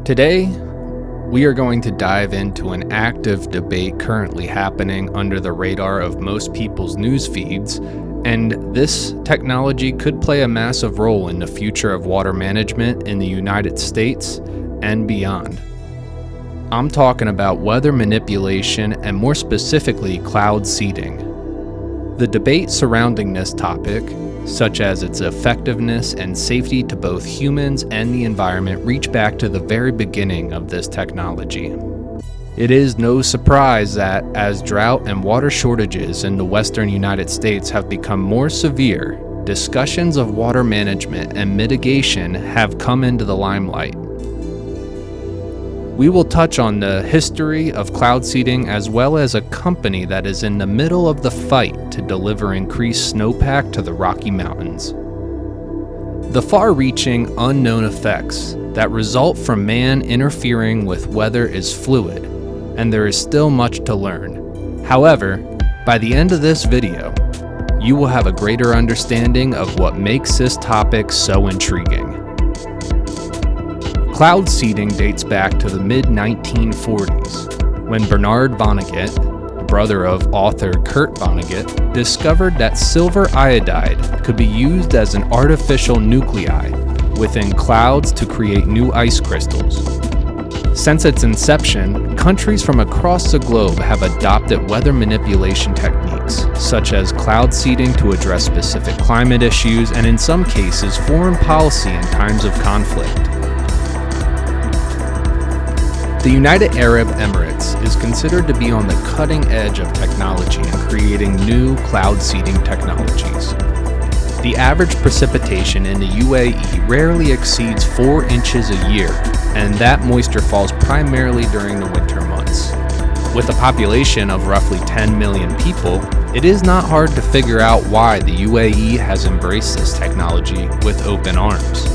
Today, we are going to dive into an active debate currently happening under the radar of most people's news feeds, and this technology could play a massive role in the future of water management in the United States and beyond. I'm talking about weather manipulation and more specifically cloud seeding. The debate surrounding this topic, such as its effectiveness and safety to both humans and the environment, reach back to the very beginning of this technology. It is no surprise that as drought and water shortages in the western United States have become more severe, discussions of water management and mitigation have come into the limelight. We will touch on the history of cloud seeding as well as a company that is in the middle of the fight to deliver increased snowpack to the Rocky Mountains. The far-reaching unknown effects that result from man interfering with weather is fluid, and there is still much to learn. However, by the end of this video, you will have a greater understanding of what makes this topic so intriguing. Cloud seeding dates back to the mid-1940s, when Bernard Vonnegut, brother of author Kurt Vonnegut, discovered that silver iodide could be used as an artificial nuclei within clouds to create new ice crystals. Since its inception, countries from across the globe have adopted weather manipulation techniques, such as cloud seeding to address specific climate issues and in some cases foreign policy in times of conflict. The United Arab Emirates is considered to be on the cutting edge of technology in creating new cloud seeding technologies. The average precipitation in the UAE rarely exceeds 4 inches a year, and that moisture falls primarily during the winter months. With a population of roughly 10 million people, it is not hard to figure out why the UAE has embraced this technology with open arms.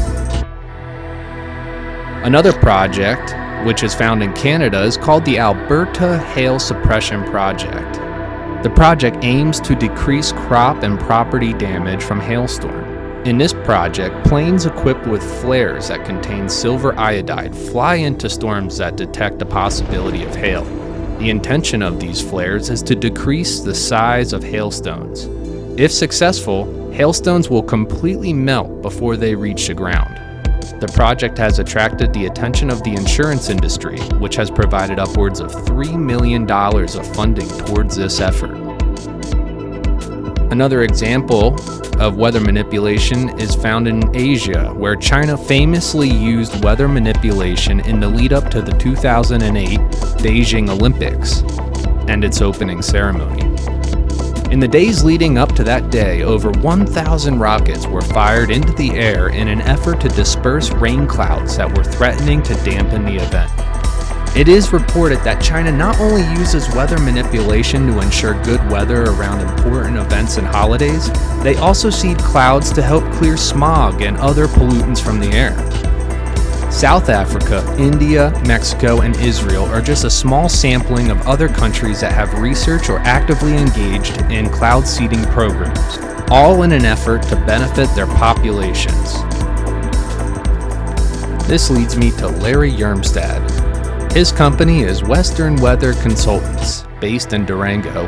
Another project, which is found in Canada, is called the Alberta Hail Suppression Project. The project aims to decrease crop and property damage from hailstorm. In this project, planes equipped with flares that contain silver iodide fly into storms that detect the possibility of hail. The intention of these flares is to decrease the size of hailstones. If successful, hailstones will completely melt before they reach the ground. The project has attracted the attention of the insurance industry, which has provided upwards of $3 million of funding towards this effort. Another example of weather manipulation is found in Asia, where China famously used weather manipulation in the lead up to the 2008 Beijing Olympics and its opening ceremony. In the days leading up to that day, over 1,000 rockets were fired into the air in an effort to disperse rain clouds that were threatening to dampen the event. It is reported that China not only uses weather manipulation to ensure good weather around important events and holidays, they also seed clouds to help clear smog and other pollutants from the air. South Africa, India, Mexico, and Israel are just a small sampling of other countries that have researched or actively engaged in cloud seeding programs, all in an effort to benefit their populations. This leads me to Larry Yermstad. His company is Western Weather Consultants, based in Durango,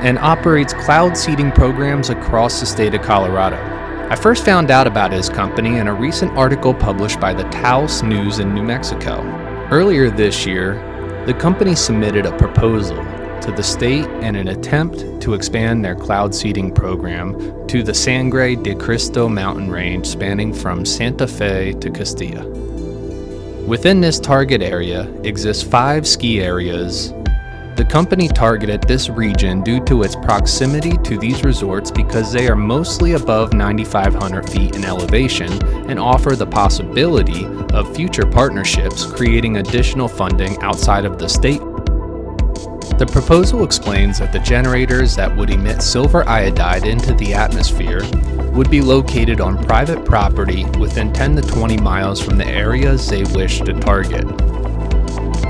and operates cloud seeding programs across the state of Colorado. I first found out about his company in a recent article published by the Taos News in New Mexico. Earlier this year, the company submitted a proposal to the state in an attempt to expand their cloud seeding program to the Sangre de Cristo mountain range spanning from Santa Fe to Castilla. Within this target area exist 5 ski areas. The company targeted this region due to its proximity to these resorts because they are mostly above 9,500 feet in elevation and offer the possibility of future partnerships, creating additional funding outside of the state. The proposal explains that the generators that would emit silver iodide into the atmosphere would be located on private property within 10 to 20 miles from the areas they wish to target.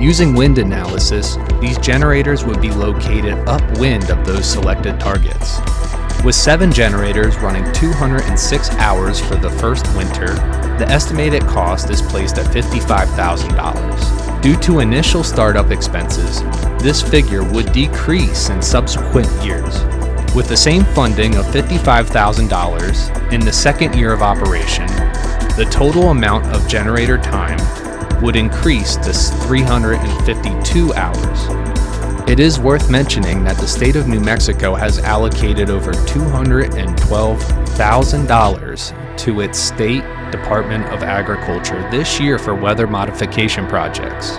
Using wind analysis, these generators would be located upwind of those selected targets. With 7 generators running 206 hours for the first winter, The estimated cost is placed at $55,000. Due to initial startup expenses, this figure would decrease in subsequent years. With the same funding of $55,000 in the second year of operation, the total amount of generator time would increase to 352 hours. It is worth mentioning that the state of New Mexico has allocated over $212,000 to its State Department of Agriculture this year for weather modification projects.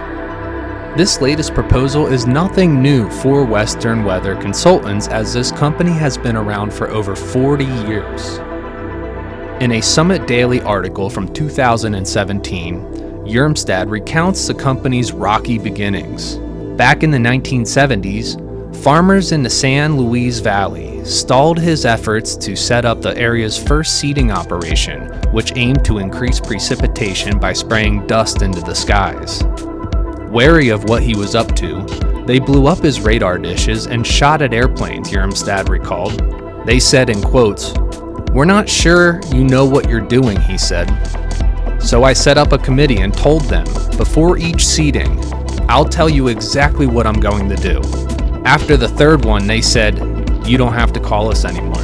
This latest proposal is nothing new for Western Weather Consultants, as this company has been around for over 40 years. In a Summit Daily article from 2017, Yermstad recounts the company's rocky beginnings. Back in the 1970s, farmers in the San Luis Valley stalled his efforts to set up the area's first seeding operation, which aimed to increase precipitation by spraying dust into the skies. Wary of what he was up to, they blew up his radar dishes and shot at airplanes, Yermstad recalled. They said in quotes, "We're not sure you know what you're doing," he said. "So I set up a committee and told them, before each seeding, I'll tell you exactly what I'm going to do." After the third one, they said, "You don't have to call us anymore."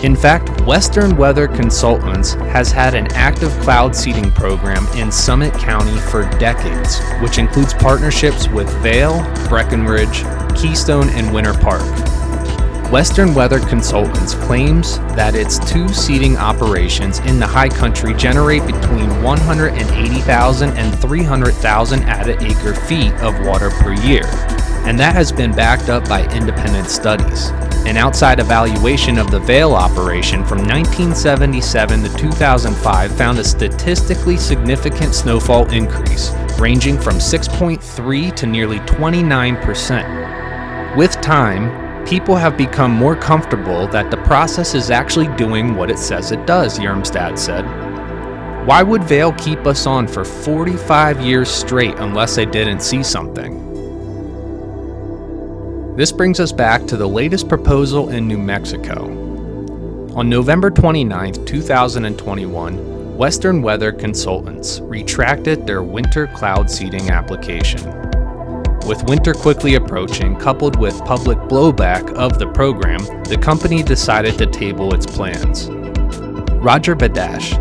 In fact, Western Weather Consultants has had an active cloud seeding program in Summit County for decades, which includes partnerships with Vail, Breckenridge, Keystone, and Winter Park. Western Weather Consultants claims that its two seeding operations in the high country generate between 180,000 and 300,000 added acre feet of water per year, and that has been backed up by independent studies. An outside evaluation of the Vail operation from 1977 to 2005 found a statistically significant snowfall increase, ranging from 6.3 to nearly 29%. With time, people have become more comfortable that the process is actually doing what it says it does, Yermstad said. Why would Vail keep us on for 45 years straight unless they didn't see something? This brings us back to the latest proposal in New Mexico. On November 29, 2021, Western Weather Consultants retracted their winter cloud seeding application. With winter quickly approaching, coupled with public blowback of the program, the company decided to table its plans. Roger Badash,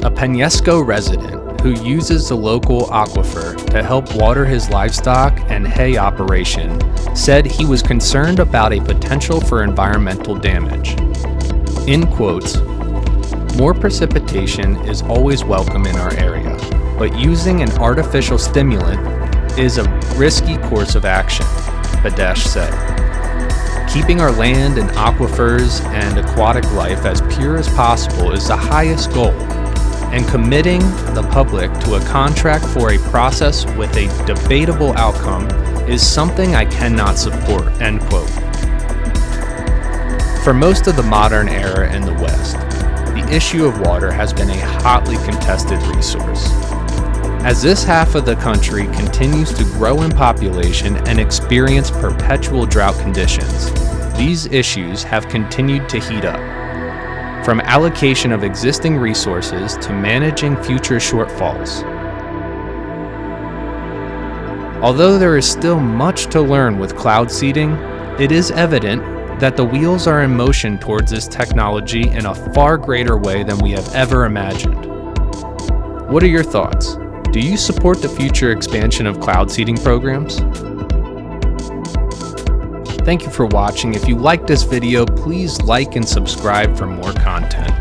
a Penasco resident who uses the local aquifer to help water his livestock and hay operation, said he was concerned about a potential for environmental damage. In quotes, "More precipitation is always welcome in our area, but using an artificial stimulant is a risky course of action," Badash said. "Keeping our land and aquifers and aquatic life as pure as possible is the highest goal, and committing the public to a contract for a process with a debatable outcome is something I cannot support," end quote. For most of the modern era in the West, the issue of water has been a hotly contested resource. As this half of the country continues to grow in population and experience perpetual drought conditions, these issues have continued to heat up. From allocation of existing resources to managing future shortfalls. Although there is still much to learn with cloud seeding, it is evident that the wheels are in motion towards this technology in a far greater way than we have ever imagined. What are your thoughts? Do you support the future expansion of cloud seeding programs? Thank you for watching. If you liked this video, please like and subscribe for more content.